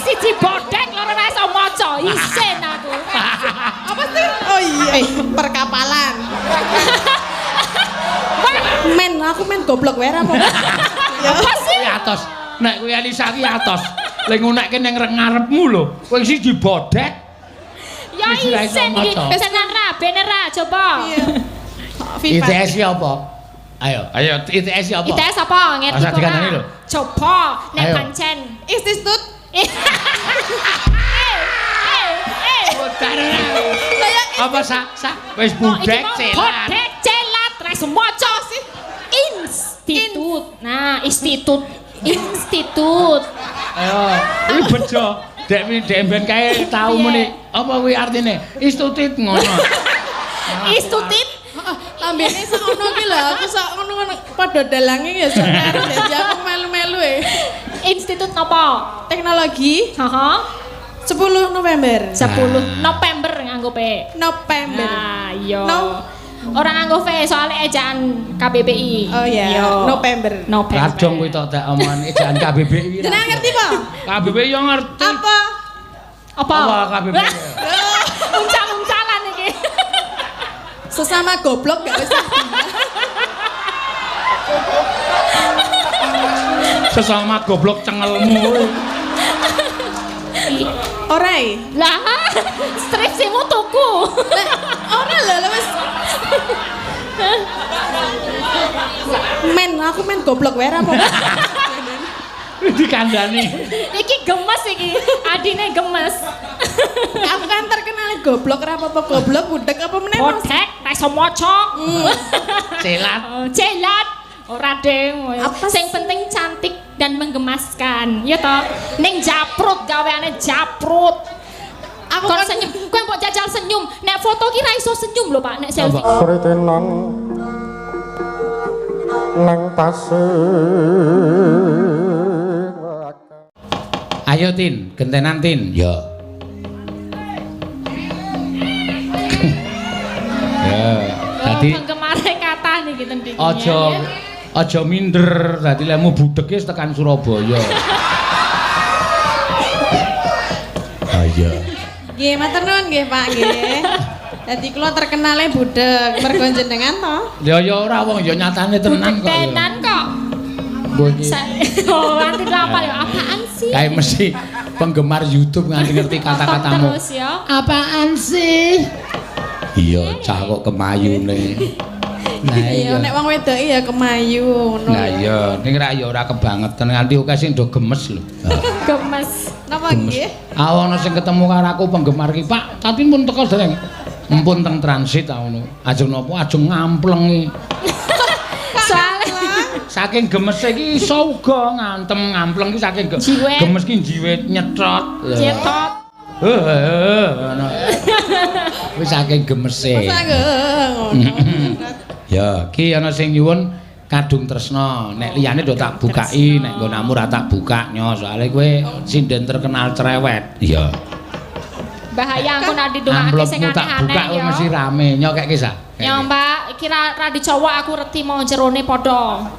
siji bodek loro ra iso maca. Isin aku. Apa sih? Oh iya, perkapalan. Aku men goblok wae apa? Ya apa sih? Atos. Nek kuwi Elisa ki atos. Lek ngunekke ning ngarepmu lho. Kowe siji bodek. Ya isin iki. Pesanan ra, bener ra coba. Iya. ITS ki apa? Ayo, ITS ki apa? ITS apa? Ngerti kok. Lho. Coba nek pancen Institut Apa sa? Wis budek celat. Bodek celat ra iso maca sih. Institut. Nah, institut. Ayo, iki bejo. Dek ben kae tau muni. Apa kuwi artine? Institut ngono. Institut. Lambene sak ngono ki lho, aku sak ngono padha dalange ya sak karo dadi aku melu-melu e. Institut napa? Teknologi. Heeh. 10 November. 10 November nganggo P. November. Nah, iya. No. Ora nganggo V soalnya ejaan KBBI. Oh iya, November. Kadang kuwi tok tak omongan ejaan KBBI. Jenengan ngerti po? KBBI yo ngerti. Apa? Apa KBBI? Uncal-uncalan iki. Sesama goblok gak usah. Sesama goblok cengelmu. Ora Lah, stripsimu tuku. ora lho wis. Aku men goblok wae apa? Dikandani. Iki gemes iki, adine gemes. Aku kan terkenal goblok ora apa-apa goblok budek apa meneh Mas? Bodek, ra iso maca. Celat. Celat. Ora deng. Sing penting cantik dan menggemaskan. Ya toh. Ning japrut gaweane japrut. Aku kon senyum. Kowe mbok jajal senyum. Nek foto ki ra iso senyum lho, Pak, nek selfie. Kritenan nang tasih. Ayo Tin, gentenan Tin. Ya. Ya, dadi penggemare kathah niki tending. aja minder, dadi lemu budek wis tekan Surabaya. Ayo. Nggih, matur nuwun nggih, Pak, nggih. Dadi kula terkenale budek mergo jenengan to. Ya ora wong ya nyatane tenan kok. Tenan kok. Mbok iki. Oh, nanti apa ya? Apaan sih? Kayak mesti penggemar YouTube nganti ngerti kata-katamu. Terus ya. Apaan sih? Iya, cah kok kemayune. Nah Iya, nek wong wedok ya kemayu ngono. Nah iya, ning ra ya ora kebangetan nganti oke sing do gemes lho. Gemes. Napa nggih? Ana sing ketemu karo aku penggemar ki, Pak, tapi pun teko dereng. Mumpun teng transit ta ngono. Ajeng napa ajeng ngamplengi. Soale Saking gemes iki iso uga ngantem ngampleng ki saking gemes ki jiwet nyetrot. Cetot. Ngono. Wis saking gemese. Ya, ki ana sing nyuwun kadung tresna. Nek liyane do tak bukai, nek nggonamu ra tak buka nyo, soalé kowe sinden terkenal cerewet. Iya. Bahaya aku nak didongake sing aneh-aneh. Tak buka ya. mesti rame. Nyokek ki sa. Ya, Mbak, kira ra dicowok aku reti mau jerone padha.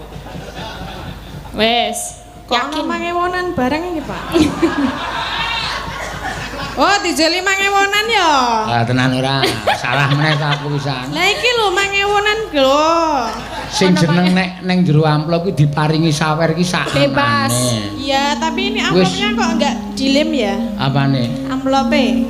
Wes, yakin mangewonan bareng iki, Pak. Oh, dijeli mangewonan ya. Ah tenan ora. Salah meneh ta aku pisan. Lah iki lho mangewonan lho. Sing jeneng nek ning jero amplop ki diparingi sawer ki sak. Bebas. Iya, tapi ini amplopnya kok enggak dilem ya? Apane? Amplope.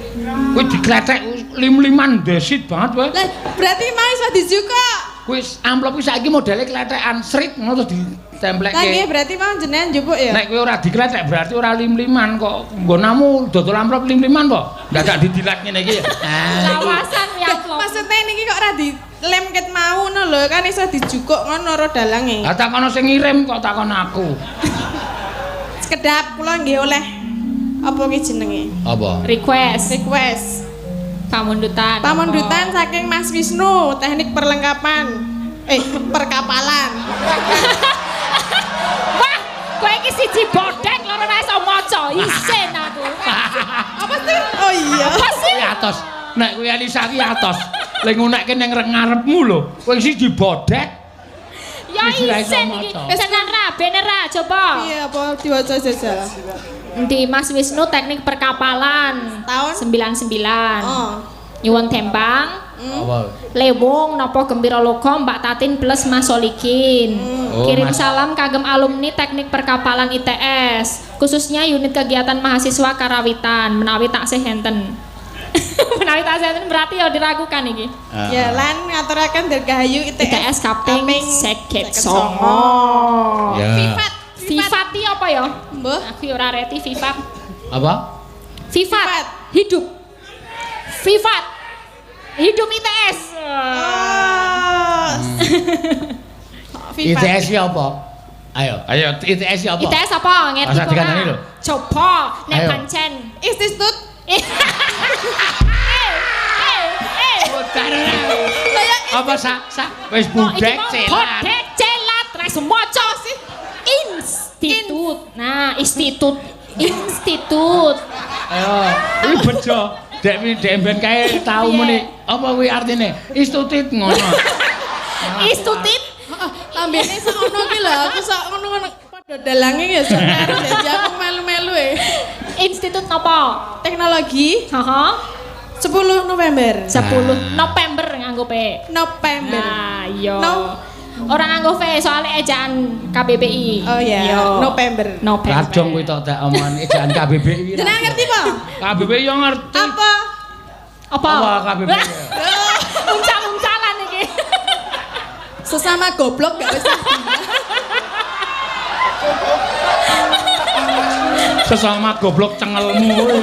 Kowe dikletek lim-liman desit banget kowe. Lah, berarti mau iso dijuka. Kowe amplop ki saiki modele kletekan srit ngono terus ditemplekke. Lah nggih, berarti mau jenengan njupuk ya? Nek kowe ora dikletek berarti ora lim-liman kok. Nggonamu dodol amplop lim-liman kok. Dadak didilek ngene iki ya. Lawasan ya amplop. Maksudnya niki kok ora dilem ket mau ngono lho, kan iso dijukuk ngono ro dalange. Ah takono sing ngirim kok takon aku. Sekedap kula nggih oleh apa ki jenenge? Apa? Request. Pamundutan Pamundutan. saking Mas Wisnu, teknik perlengkapan. Perkapalan. Wah, kowe iki siji bodek loro ra iso maca. Isin aku. Apa sih? Oh iya. Apa sih? Atos. Nek kowe Elisa ki atos. Lek ngunekke ning ngarepmu lho. Kowe siji bodek. Ya isin iki. Pesanan ra, bener ra coba. Iya, apa diwaca jajal? Di Mas Wisnu teknik perkapalan Tahun? 99. Oh. Nyuwun tembang. Apa? Lewung napa gembira loga Mbak Tatin plus Mas Solikin. Oh, Kirim Mas. salam kagem alumni teknik perkapalan ITS, khususnya unit kegiatan mahasiswa karawitan menawi taksih enten. Menawi taksih enten berarti ya diragukan iki. Ya lan ngaturaken Dirgahayu ITS Kapting Seket Songo. Ya. Vivat iki apa ya? Mbah. Aku ya ora reti Vivat. Apa? Vivat. Hidup. Vivat. Hidup ITS. ITS ya apa? Ayo, ITS ya apa? ITS apa? Ngerti Masa kok? dikandani lho? Coba nek Ayo. pancen. Institut. Apa sa? Wis budek celat. Budek celat res maca sih. Institut. Nah, institut. Ayo, iki bejo. Dek ben kae tau muni. Apa kuwi artine? Institut ngono. Institut. Lambene sakmono ki lho, aku sakmono padha dalange ya saudara dadi aku melu-melu Institut napa? Teknologi Heeh. 10 November. 10 November nganggo P. November. Nah, iya. No. Orang nganggo V soalnya ejaan KBBI. Oh iya, Iya. November. Radong kuwi tok tak omongan ejaan KBBI. Jenengan ngerti po? KBBI yo ngerti. Apa? Apa? Apa KBBI? Uncal-uncalan iki. Sesama goblok gak usah. Sesama goblok cengelmu.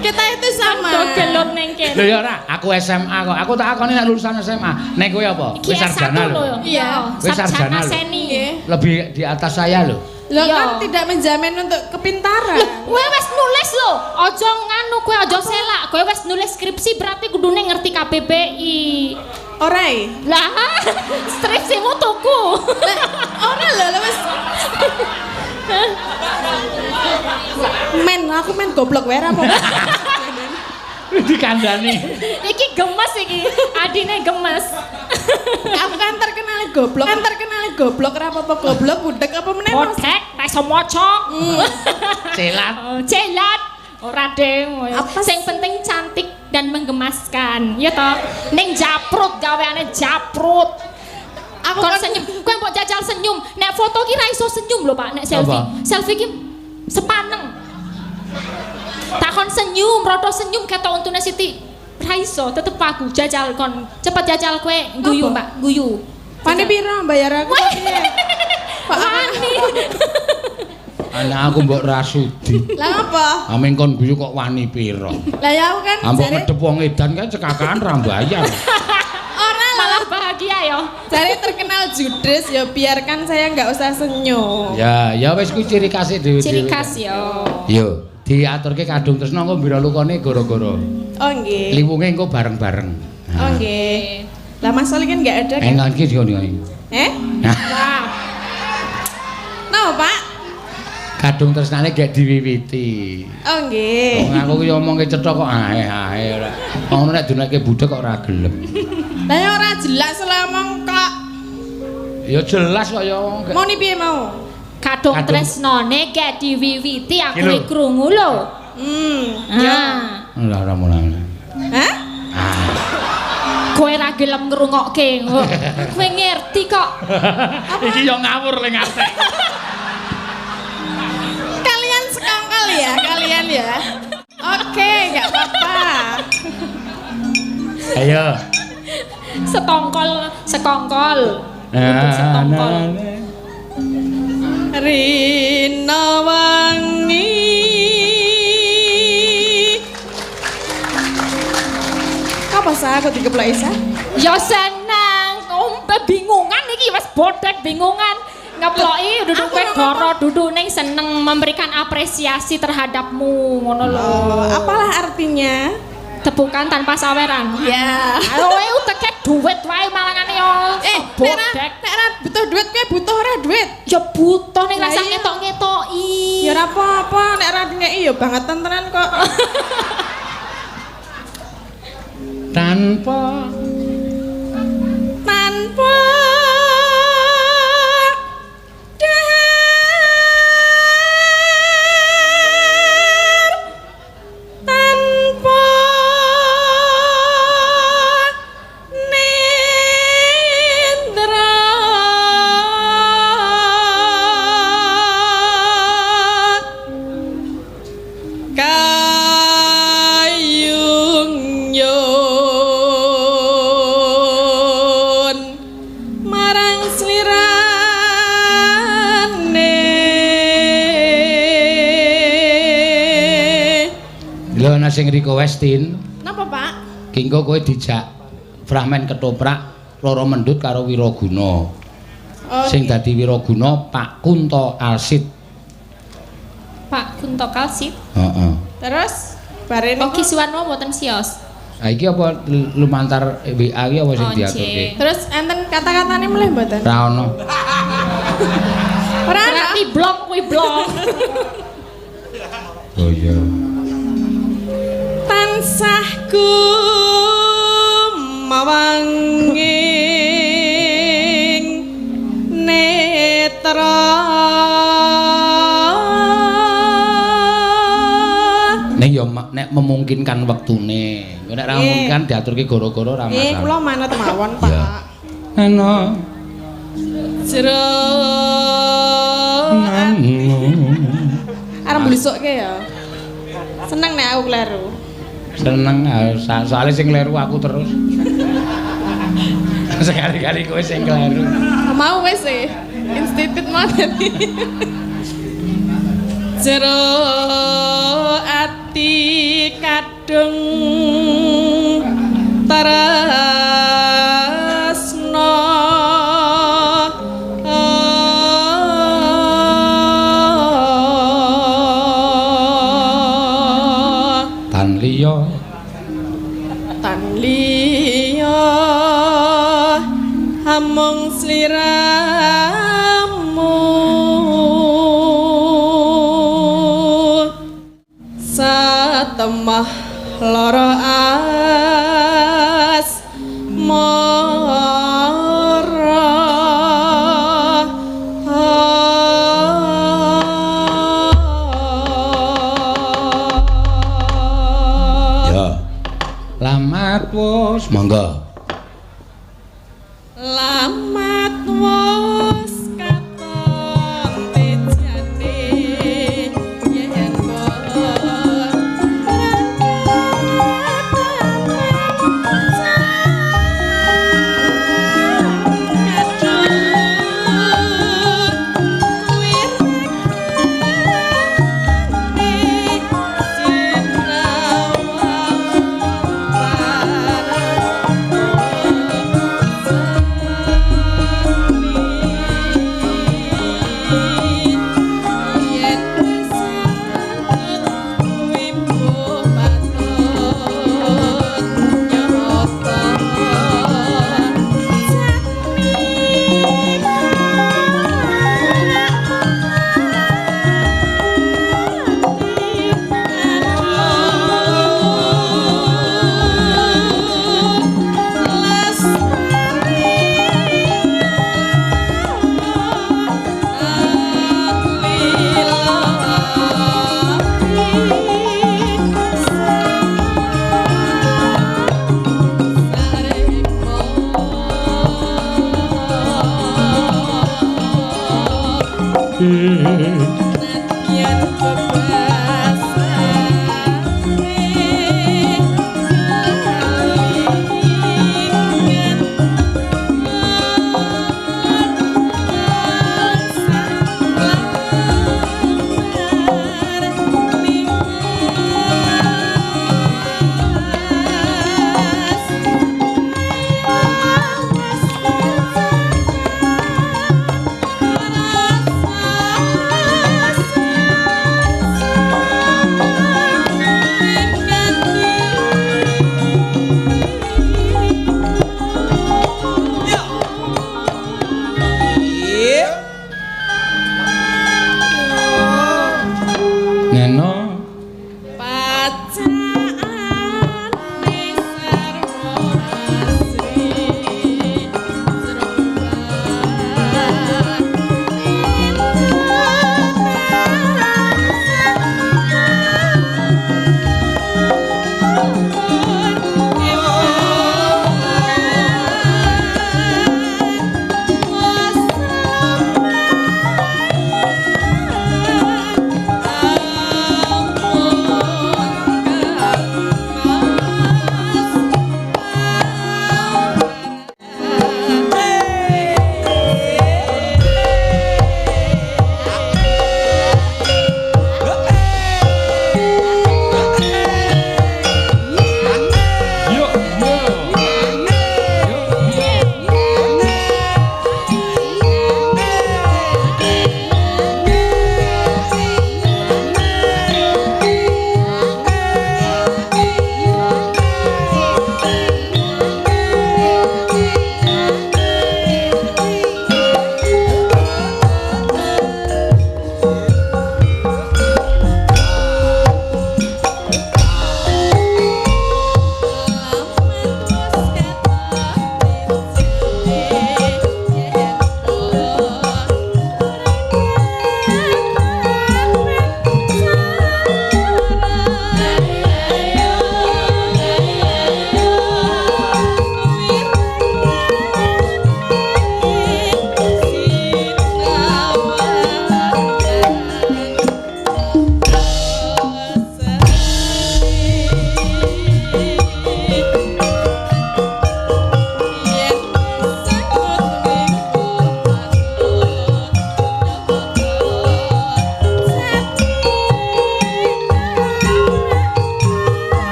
Kita itu sama. Dogelot ning kene. Lho ya ora, aku SMA kok. Aku tak akoni nek lulusan SMA. Nek kowe apa? Iki Wis sarjana S1 lho. Iya. Wis sarjana lho. seni. Lebih di atas saya lho. Lo Iya. kan tidak menjamin untuk kepintaran. Kowe wis nulis lho. Aja nganu kowe aja selak. Kowe wis nulis skripsi berarti kudune ngerti KBBI. Ora Lah, skripsimu tuku. ora lho wis. Aku men goblok wae apa. Dikandani. Iki gemes iki. Adine gemes. Aku kan terkenal goblok ora apa-apa goblok budek apa meneh Mas? Bodek, ra iso maca. Celat. Celat. Ora deng. Apa Sing penting cantik dan menggemaskan. Ya toh. Ning japrut gaweane japrut. Aku Kon kan senyum, kowe mbok jajal senyum. Nek foto ki ra iso senyum lho, Pak, nek selfie. Apa? Selfie ki sepaneng. Takon senyum, rodo senyum ketok untune Siti. Ra iso, tetep aku jajal kon. Cepet jajal kowe guyu, Apa? Mbak, guyu. Pani piro bayar aku piye? Pak Wani. Anak aku mbok rasudi. Lah apa? Ameng kon guyu kok wani pira? Lah ya aku kan Ambok jare ngedep wong edan kan cekakan ra bayar. ora lah. Malah bahagia ya. Jare terkenal judes ya biarkan saya nggak usah senyum. Ya, ya wis kuwi ciri khas dhewe. Ciri khas ya. Yo, diaturke kadung tresna engko mbira lukane gara-gara Oh nggih. liwunge engko bareng-bareng. Oh nggih. Lah Mas Oli kan nggak ada kan? Engan iki dioni. Nah, Wah. Napa Pak? kadung tresnane gek diwiwiti. Oh nggih. Wong aku ki omongke cetha kok ae ora. Ngono nek dunake budhek kok ora gelem. Lah ya ora jelas lah omong kok. Ya jelas kok ya wong. Mau ni piye mau? Kadung Kadung. tresnane gek diwiwiti aku Iki lho. iki krungu lho. Ya. Ah. Lah ora mulane. Hah? Ah. Kowe ra gelem ngrungokke. Kowe ngerti kok. Iki yo ngawur ning ate. Kalian sekongkol ya, kalian ya. Oke, nggak apa-apa. Ayo. Sekongkol. Untuk sekongkol. Rina wangi. Apa sah aku dikeplok Isa? Ya seneng. Bingungan iki wis bodek bingungan. Ngeploki duduk kowe doro duduk ning seneng memberikan apresiasi terhadapmu ngono lho. Oh, apalah artinya? Tepukan tanpa saweran. Ya. Ayo kowe uteke duit wae malangane yo. Bodek. Nek ra butuh duit kowe butuh ora duit? Ya butuh ning Lah rasa iya. ngetok-ngetoki. Ya ora apa-apa, nek ra ngeki ya banget tenan kok. Tanpa Tanpa sing riko Westin. Napa, Pak? Kingko kowe dijak fragmen ketoprak loro mendut karo Wiraguna. Sing dadi Wiraguna Pak Kunto Alsit. Pak Kunto Kalsit. Heeh. Terus barene Oki Suwarno mboten sios. Ha iki apa lumantar WA iki apa sing diaturke? Terus enten kata-katane mulih mboten? Ra ono. Ora ana. Berarti blok kuwi blok. Oh iya. Tansah mawanging netra Ning yo nek memungkinkan wektune. Nek ra memungkinkan diaturke goro-goro ra masalah. kula manut mawon, Pak. Ana Jero arep blusukke ya. Seneng nek aku kleru. seneng soalnya sing kleru aku terus. Sekali-kali kowe sing kleru. Mau wis e. Institut modern. Jero ati kadung tresno Tan liya amung sliramu satemah lara asmara. ya lamat wos monggo. Lamat wos katon tejane yen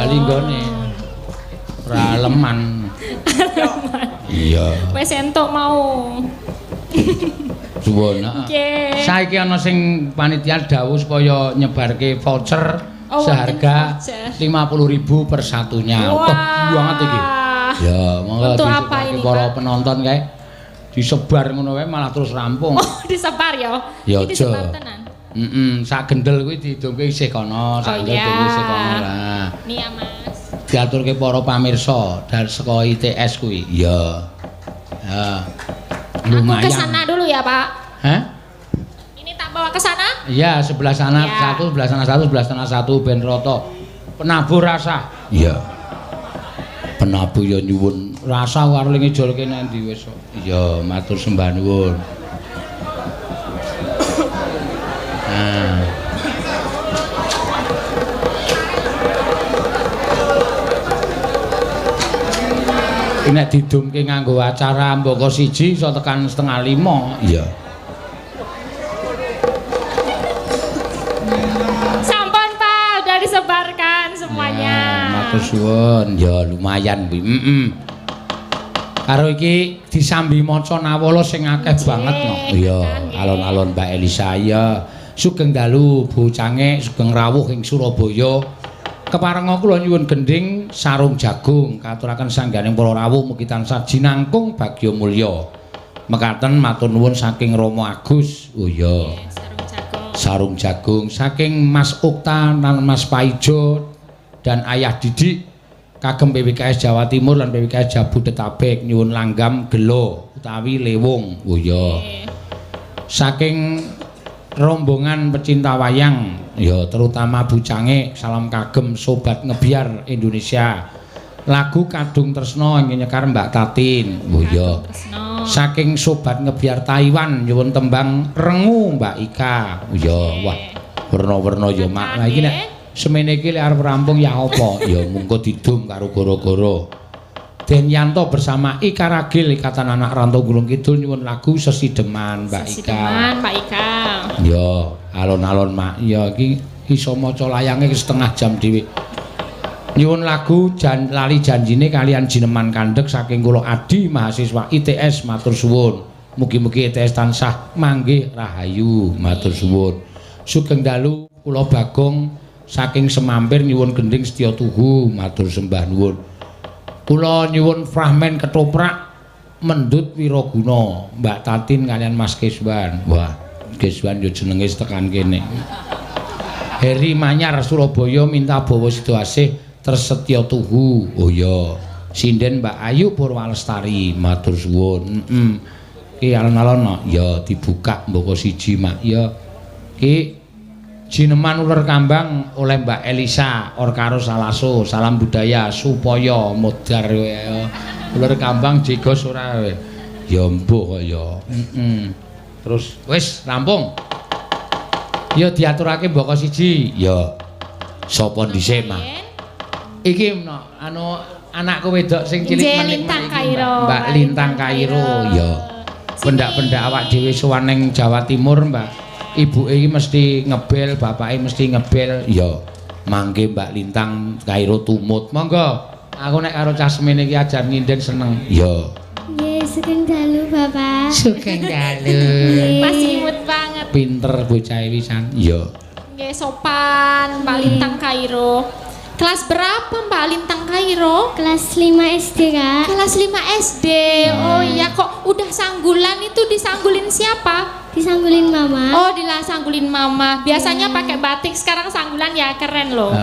bali nggone. Ora leman. Iya. Wis entuk mau. Suwun. Nggih. Saiki ana sing panitia dawuh supaya nyebarke voucher seharga 50.000 per satunya. Wah. Banget iki. Ya, monggo untuk apa ini, para Pak? penonton kae disebar ngono wae malah terus rampung. Oh, disebar ya. Ya Iki aja. disebar tenan. Sak gendel kuwi didongke isih kono, sak gendel dongke isih kono lah. Nia, Mas. Diaturke para pamirsa dari saka ITS kuwi. Iya. Ya. Lumayan. Aku ke sana dulu ya, Pak. Hah? Ini tak bawa ke sana? Iya, sebelah sana Ya. satu, sebelah sana satu, sebelah sana satu ben roto. Penabur rasa. Iya. Penabur ya nyuwun rasa karo ling ijolke nang ndi wis. Iya, matur sembah nuwun. Nah. Nek didumke nganggo acara mboko siji iso tekan 4:30. Iya. Sampun, Pak, udah disebarkan semuanya. Matur suwun. Ya lumayan kuwi. Karo iki disambi maca nawala sing akeh banget no. Iya, alon-alon Mbak Elisa ya. Sugeng dalu bocange sugeng rawuh ing Surabaya. Keparenga kula nyuwun gending sarung jagung katuraken sangganing para rawuh mugi tansah jinangkung bagya mulya. Mekaten matur nuwun saking Romo Agus. Oh iya. Sarung jagung saking Mas Ukta lan Mas Paijo dan Ayah Didik kagem PWKS Jawa Timur lan PWKS Jabodetabek nyuwun langgam gelo utawi lewung. Oh iya. Saking rombongan pecinta wayang ya terutama bucange salam kagem sobat ngebiar Indonesia. Lagu Kadung Tresno ingin nyekar Mbak Tatin. Oh iya. Saking sobat ngebiar Taiwan nyuwun tembang Rengu Mbak Ika. Oh iya. Wah, werna-werna ya mak. Lah iki nek semene iki lek arep rampung ya apa? Ya mungko didum karo goro-goro. Den Yanto bersama Ika Ragil Ikatan Anak Rantau Gunung Kidul nyuwun lagu Sesideman Mbak Ika. Sesideman Mbak Ika. Ya, alon-alon mak. Ya iki iso maca layange setengah jam dhewe. Nyuwun lagu lali janjine kalian jineman kandhek saking kula Adi mahasiswa ITS matur suwun. Mugi-mugi ITS tansah manggih rahayu matur suwun. Sugeng dalu kula Bagong saking Semampir nyuwun gending Setya Tuhu matur sembah nuwun. Kula nyuwun fragmen ketoprak Mendut Wiraguna Mbak Tatin kalian Mas Keswan. Wah, Keswan yo jenenge tekan kene. Heri Manyar Surabaya minta bawa situasih tersetya tuhu. Oh iya. Sinden Mbak Ayu Purwalestari matur suwun. Ki alon-alon ya dibuka mboko siji mak ya. Ki jineman uler kambang oleh Mbak Elisa or karo Salaso salam budaya supaya modar uler kambang jegos ora ya mbuh kok ya. Terus wis rampung. Ya diaturake mboko siji ya. Sapa dhisik mak? Iki anu anakku wedok sing cilik menik Mbak Lintang Kairo ya. Pendak-pendak awak dhewe sowan ning Jawa Timur Mbak. Ibuke iki mesti ngebel, bapake mesti ngebel. Ya, mangke Mbak Lintang Kairo tumut. Monggo. Aku nek karo cah semene iki ajar nginden seneng. Ya. Nggih, sugeng dalu, Bapak. Sugeng dalu. Masih imut banget. Pinter bocah wisan. Ya. Nggih, sopan Mbak Lintang Kairo. Kelas berapa Mbak Lintang Kairo? Kelas 5 SD, Kak. Kelas 5 SD. Oh iya, kok udah sanggulan itu disanggulin siapa? Disanggulin Mama. Oh, disanggulin Mama. Biasanya pakai batik, sekarang sanggulan ya keren loh.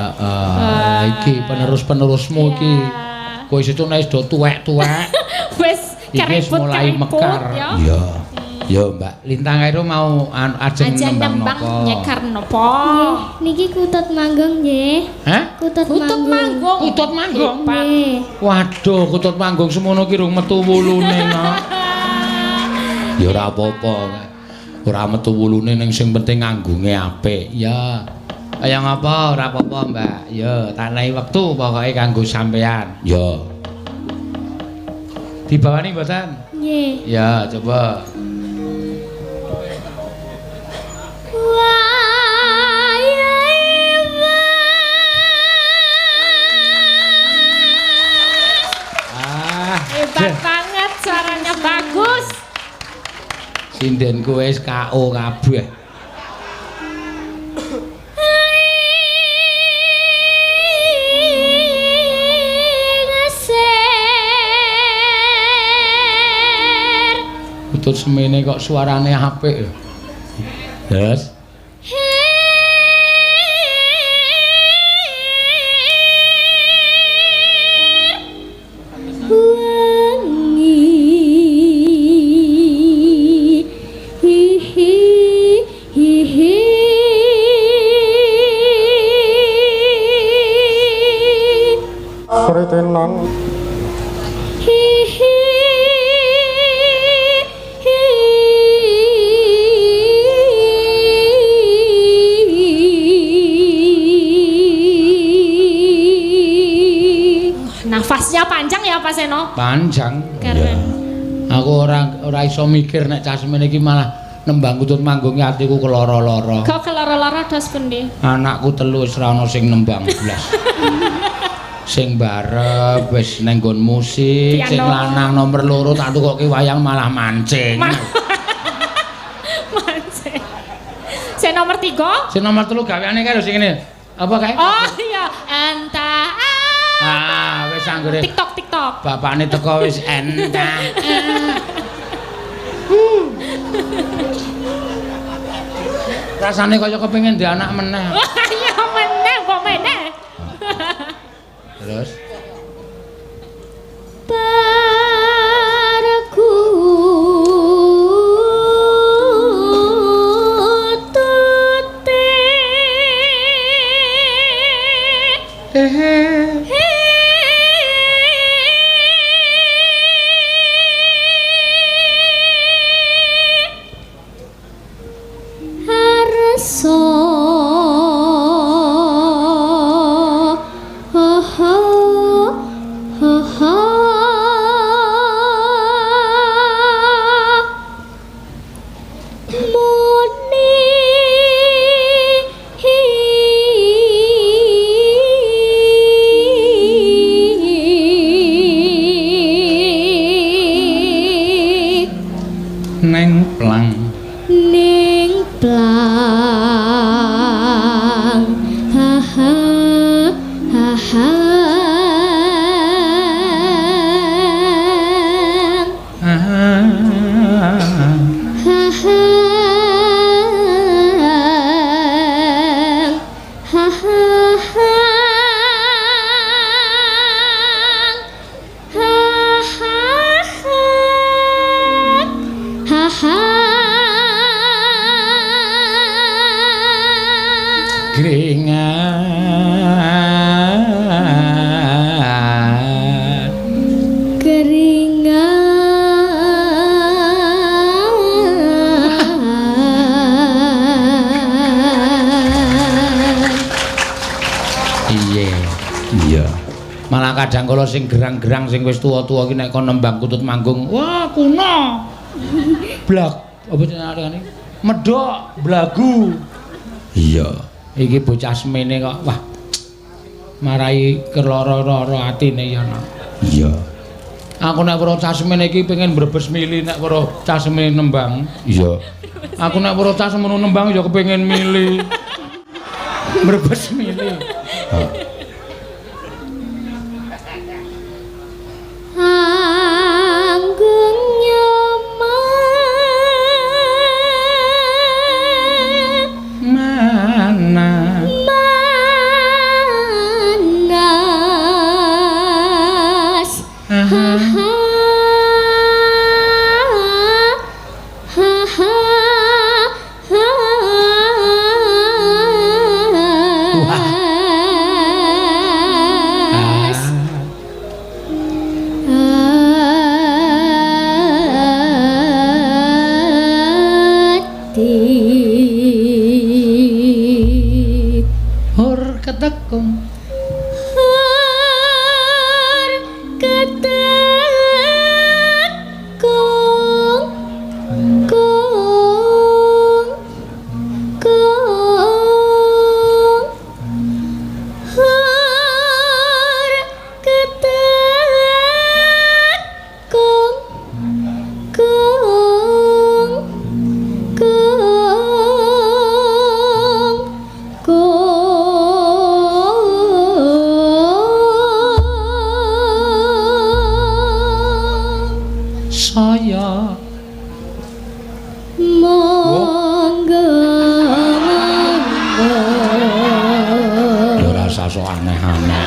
Iki penerus-penerusmu iki. Kowe situ nek do tuwek-tuwek. Wis keriput mulai mekar. Iya. Ya Mbak Lintang Kairo mau ajeng nembang napa? Nyekar napa? Niki kutut manggung nggih. Hah? Kutut manggung. Kutut manggung. Nggih. Waduh, kutut manggung semono ki rung metu wulune no. Ya ora apa-apa. Ora metu wulune ning sing penting nganggunge apik. Ya. Kaya ngapa ora apa-apa, Mbak. Ya, tak nehi wektu pokoke kanggo sampean. Ya. Dibawani mboten? Nggih. Ya, coba. Sindenku wis KO kabeh. Utut semene kok suarane apik. Yes. Kritenan Nafasnya panjang ya Pak Seno? Panjang. Keren. Ya. Aku ora iso mikir nek cah semene iki malah nembang kutut manggung atiku keloro-loro. Kok keloro-loro dos pundi? Anakku telu wis ora ono sing nembang blas. Sing barep wis nang nggon musik, Piano. sing lanang nomor loro tak tukoke wayang malah mancing. Mancing. Sing nomor 3? Sing nomor 3 gaweane kae lho sing ngene. Apa kae? Oh iya, entah. Wis anggere TikTok. bapakne teko wis entah. Rasane kaya kepengin di anak meneh. Ya meneh kok meneh. Terus Paraku neng plang ning plang ha ha ha ha ha ha ha ha keringat iya malah kadang kalau sing gerang-gerang sing wis tuwa-tuwa ki nek kon nembang kutut manggung wah kuno blak apa jenenge medhok blagu iya iki bocah semene kok wah marai keloro-loro atine ya nak iya aku nek weruh cah semene iki pengen mbrebes mili nek weruh cah semene nembang iya aku nek weruh cah semene nembang ya kepengin mili mbrebes mili anggung nyaman mana manas ha ha ha ha hor ketekung sok aneh-aneh.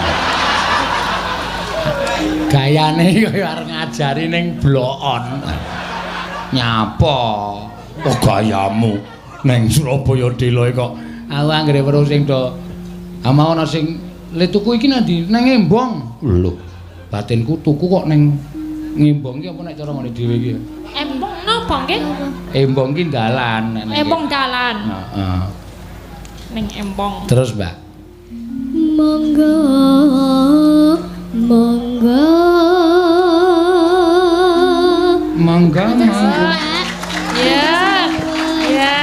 Gayane kaya arep ngajari ning blokon. Nyapa? Oh gayamu ning Surabaya Dela kok. Aku anggere weruh sing do. Ama ana sing le tuku iki nang nang Embong. Lho, batinku tuku kok ning Embong iki apa nek cara ngene dhewe iki? Embong napa nggih? Embong ki dalan. Embong dalan. Heeh. Ning Embong. Terus, Mbak. Monggo monggo Monggo monggo. Ya. Ya,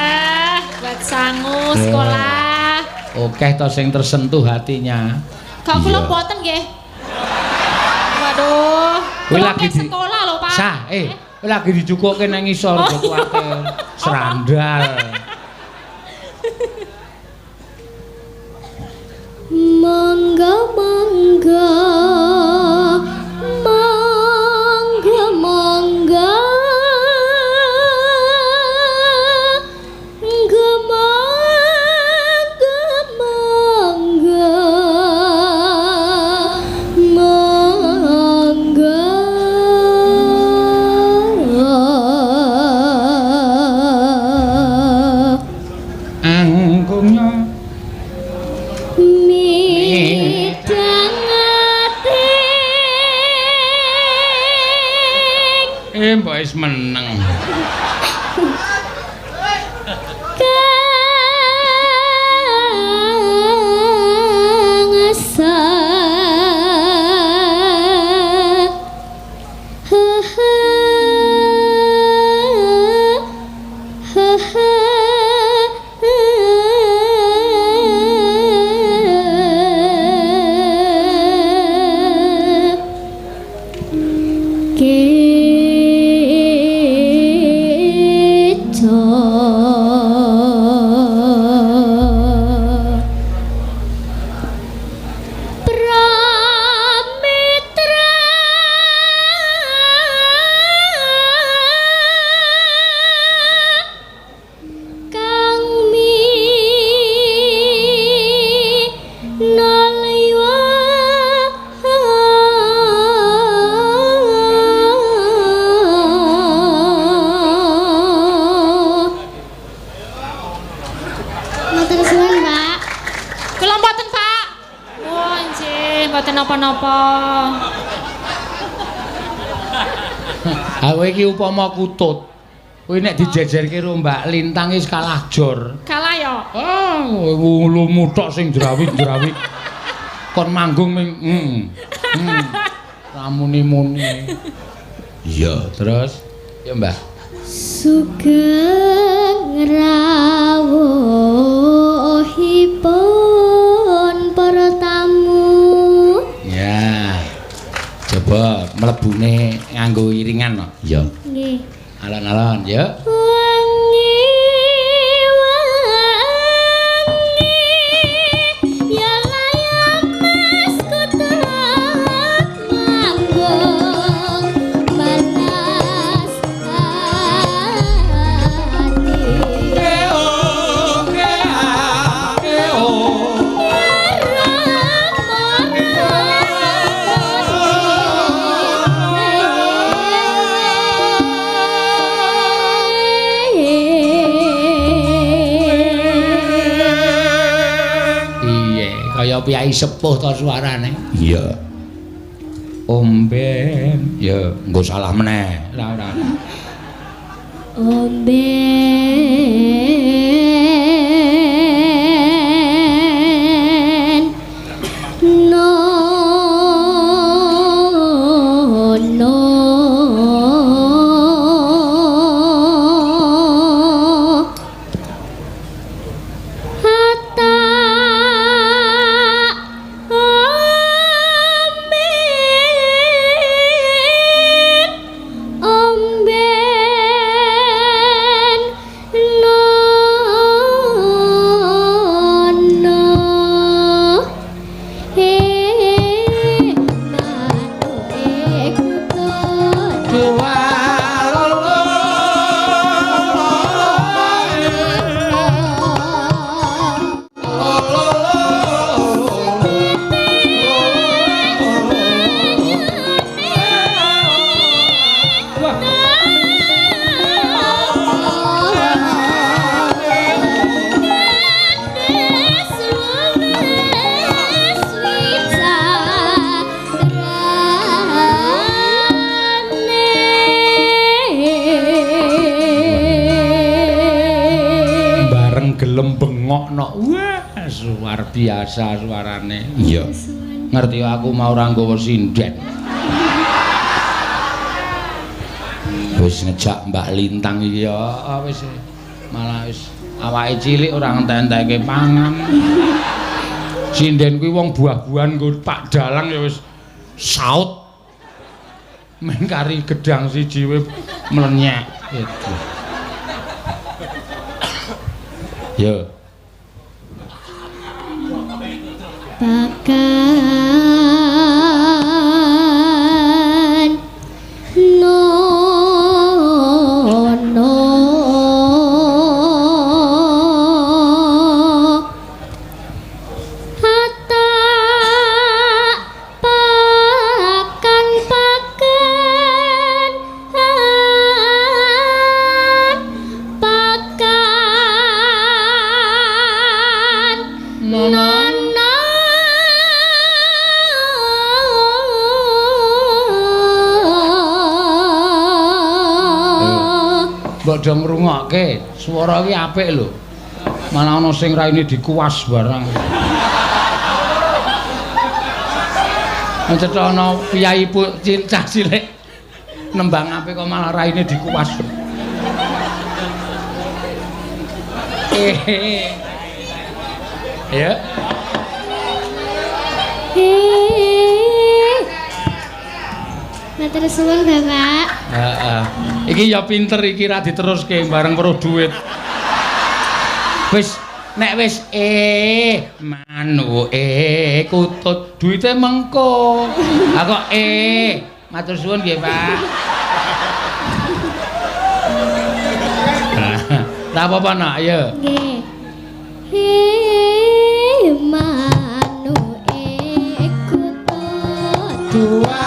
buat sangu sekolah. Oke to sing tersentuh hatinya. Kok kula mboten nggih. Waduh. Kowe Kula lagi ke sekolah lho, Pak. Sah, kowe lagi dicukukke nang ngisor kuwate. Serandal. monggo monggo monggo monggo Mbok wis meneng. Kowe iki upama kutut. Kowe nek dijejerke karo Mbak Lintang wis kalah jor. Kalah ya? Ah, ulumu tok sing jrawit-jrawit. Kon manggung ming ramune-mune. Iya, terus ya Mbak. Sugeng rawuhipun para tamu. Ya. Coba mlebune nganggo iringan no. Iya. Nggih. Alon-alon, ya. Wangi ya layang mas kutut manggung panas kaya piyai sepuh to suarane. Iya. Omben, ya nggo salah meneh. Ora. Omben no omben no wah luar biasa suarane. Iya. Ngerti aku mau ora nggawa sinden. Wis ngejak Mbak Lintang iki ya wis malah wis awake cilik ora ngentek-enteke pangan. Sinden kuwi wong buah-buahan nggo Pak Dalang ya wis saut. Men kari gedang siji we melenyek itu. Yo. Bakan nono hatta Mbok do ngrungokke, swara iki apik lho. Malah ana sing raine dikuwas barang. Mencetha ana piyai cah cilik nembang apik kok malah raine dikuwas. Ya. Matur suwun Bapak. Heeh. Iki ya pinter iki ra diteruske bareng karo dhuwit. Wis nek wis manu kutut duwite mengko. Ha kok matur suwun nggih, Pak. Lah apa-apa nak ya? Nggih. Manu kutut Dua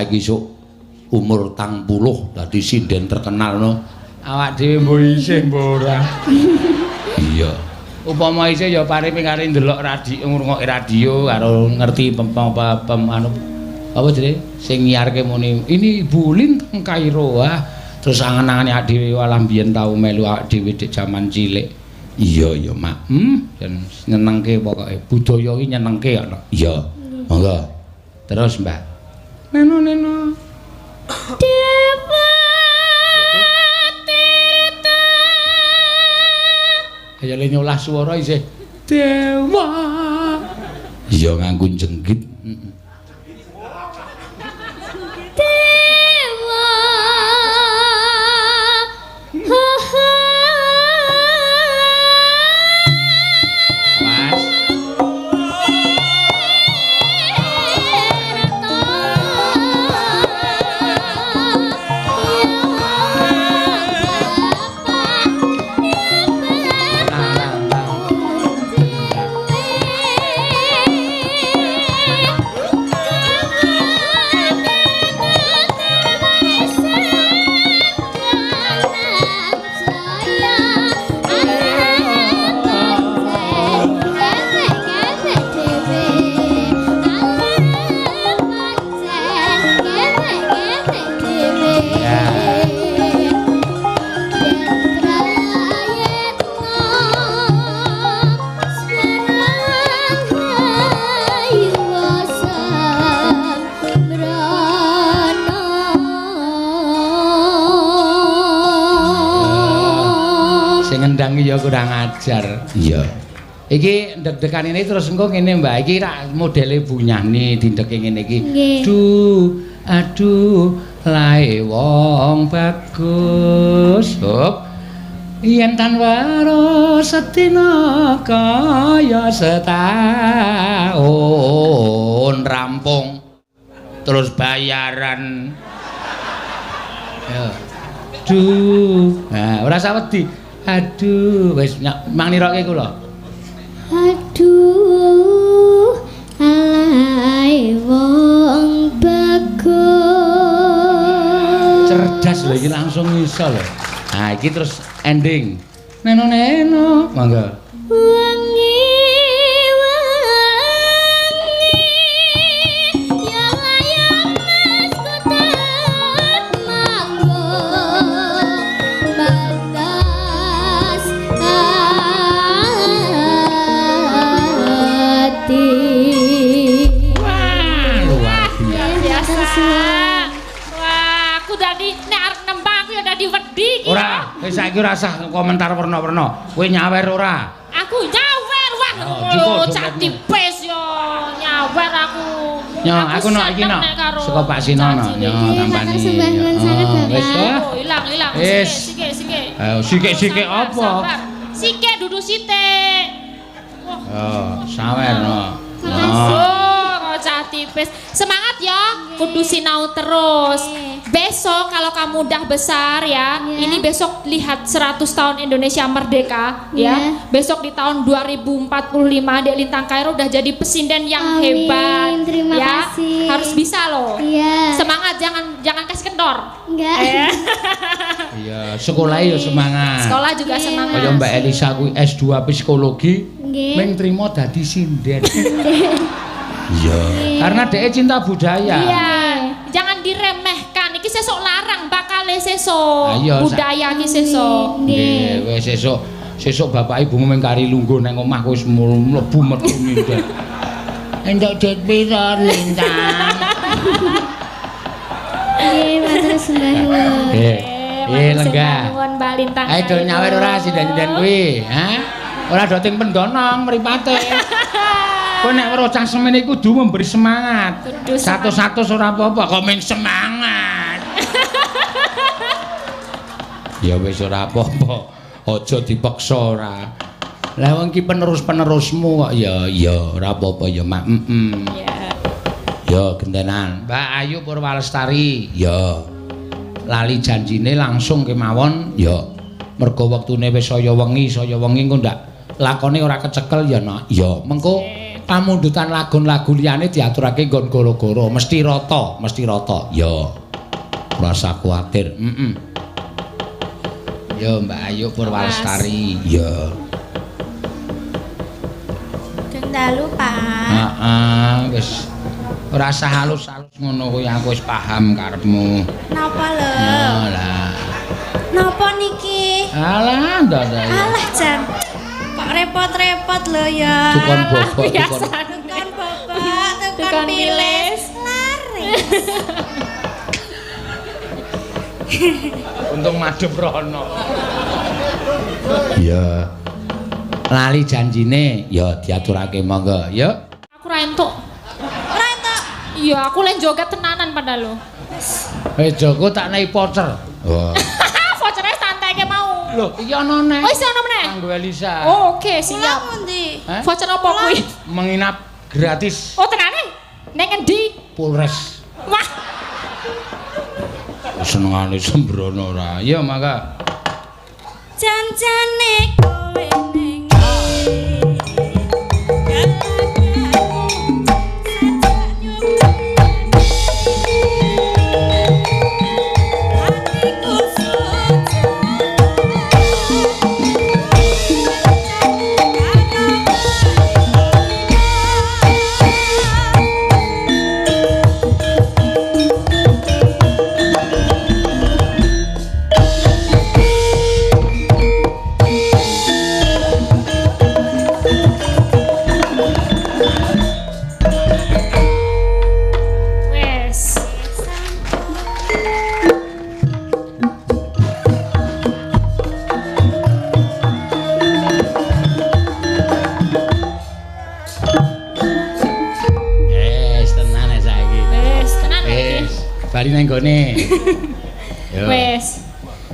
iki sok umur 40 dadi sinden terkenal no. Awak dhewe mbok isih mbok ora. Iya. Upama isih ya pare pingare ndelok radio ngrungokke radio karo ngerti anu apa jenenge sing nyiarke muni ini Ibu Lintang Kairo terus angen-angene awak dhewe walah biyen tau melu awak dhewe dik jaman cilik. Iya ya Mak. Dan nyenengke pokoke budaya iki nyenengke ana. Iya. Monggo. Terus Mbak. Neno Dewa Tirta. Ayo le nyolah swara isih Dewa. Iya nganggo jenggit. Dewa. Ya kurang ajar. Iya. Iki deg-degan ini terus engko ngene Mbak, iki rak modele bunyani dindeke ngene iki. Aduh, lae wong bagus. Hop. Yen tan waro sedina kaya setahun rampung. Terus bayaran Yo. Duh. Nah, ora usah wedi. Aduh, wis mang niroke kula. Aduh, alai wong bagus. Cerdas lho iki langsung iso lho. Nah, iki terus ending. Neno. Monggo. Wangi ya layang mas kutat manggo batas hati. Wah, luar biasa. Wah, aku dadi nek arep nembang aku ya dadi wedi iki. Ora, wis saiki ora usah komentar werna-werna. Kowe nyawer ora? Aku nyawer wah. cukup, Cak tipes yo nyawer aku. Yo, aku no iki no. Saka Pak Sino no. Yo, tampani. Wis Oh, ilang. Wis. Sike. Ayo, sike apa? Sabar. Sike dudu sithik. Oh, sawer no. Oh, cah tipis. Semangat ya, kudu sinau terus. Besok kalau kamu udah besar ya, ini besok lihat 100 tahun Indonesia merdeka ya. Besok di tahun 2045 Dek Lintang Kairo udah jadi presiden yang hebat. Terima ya. kasih. Harus bisa loh. Iya. Semangat, jangan kasih kendor. Enggak. Iya, sekolah yo semangat. Sekolah juga semangat. Kaya Mbak Elisa kuwi S2 psikologi, Nggih. ming trimo dadi sinden. Iya, karena dhek cinta budaya. Iya, jangan diremehkan. Iki sesuk larang bakal sesuk. Ayo, Budaya iki sesuk. Nggih, wis sesuk bapak ibumu mung kari lungguh nang omah wis mlebu metu minder. Entuk jet pira Lintang? Nggih, matur sembah nuwun. Lenggah. Nuwun Mbak Lintang. Ayo do nyawer ora sinden-sinden kuwi, ha? Ora do ting pendonong mripate. Kowe nek weruh cah semene kudu memberi semangat. Satu-satu ora apa-apa, kok men semangat. Ya wis ora apa-apa. Aja dipaksa ora. Lah wong ki penerus-penerusmu kok ya ora apa-apa ya Mak. Ya gentenan. Mbak Ayu Purwalestari, ya. Lali janjine langsung kemawon, ya. Mergo wektune wis saya wengi engko ndak lakone ora kecekel ya nak. Ya, mengko pamundutan lagu-lagu liyane diaturake nggon goro-goro, mesti rata. Ya. Ora usah kuwatir. Ya Mbak Ayu Purwalestari, ya. Dalu, Pak. Heeh, wis ora usah halus-halus ngono kuwi aku wis paham karepmu. Napa lho? Lah. Napa niki? Alah, ndak. Alah, Jan. Kok repot-repot lho ya. Tukon bobok, Tukon bobok, tukon pilis. Laris. Untung madhep rono. Ya. Lali janjine ya diaturake monggo, ya. Aku ra entuk. Iya, aku len joget tenanan padahal lho. Joko tak naik voucher. Wah. Vouchernya santai ke mau. Loh, iki ana neh. Oh, isi ana meneh. Kanggo Elisa. Oh, oke, siap. Pundi? Voucher apa kuwi? Menginap gratis. Oh, tenane. Ning endi? Polres. Wah. Senengane sembrono ora. Ya, mangga. Jan-jane kowe ning bali nang gone. Wes.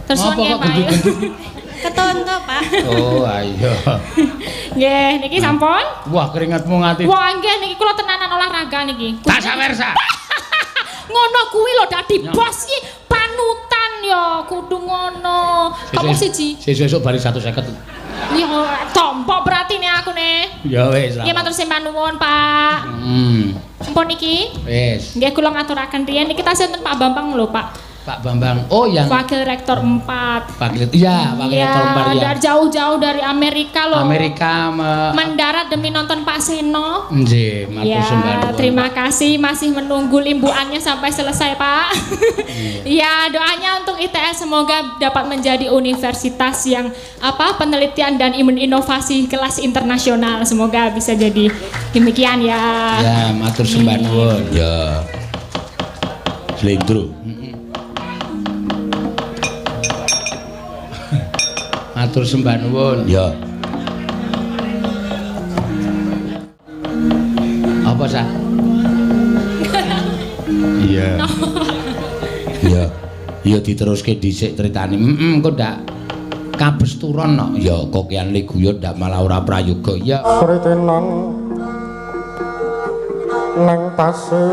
Terus apa kok gendut-gendut? ketonto, Pak. Oh, ayo. Nggih, niki sampun. Wah, keringetmu ngati. Wah, nggih niki kula tenanan olahraga niki. Tak sawersa. Ngono kuwi lho dadi bos iki panutan yo ya kudu ngono. Kamu siji. Sesuk bari 150. Ya tompo berarti nih aku nih. Ya wis. Ya matur sembah nuwun, Pak. Sampun iki? Wis. Nggih kula ngaturaken riyen iki tasih wonten Pak Bambang lho, Pak. Pak Bambang. Oh, yang Wakil Rektor 4. Iya, Wakil Rektor 4 ya. Dari jauh-jauh dari Amerika loh. Amerika mendarat demi nonton Pak Seno. Nggih, matur sembah nuwun. Terima kasih masih menunggu limbuannya sampai selesai, Pak. Ya, doanya untuk ITS semoga dapat menjadi universitas yang penelitian dan inovasi kelas internasional. Semoga bisa jadi demikian ya. Ya, matur sembah nuwun. Ya. Slendro. Matur sembah nuwun. Ya. Apa sah? Iya. Iya. Ya diteruske dhisik critane. Engko ndak kabes turon no. Ya kokian leguya ndak malah ora prayoga. Ya. Pritenan nang tasih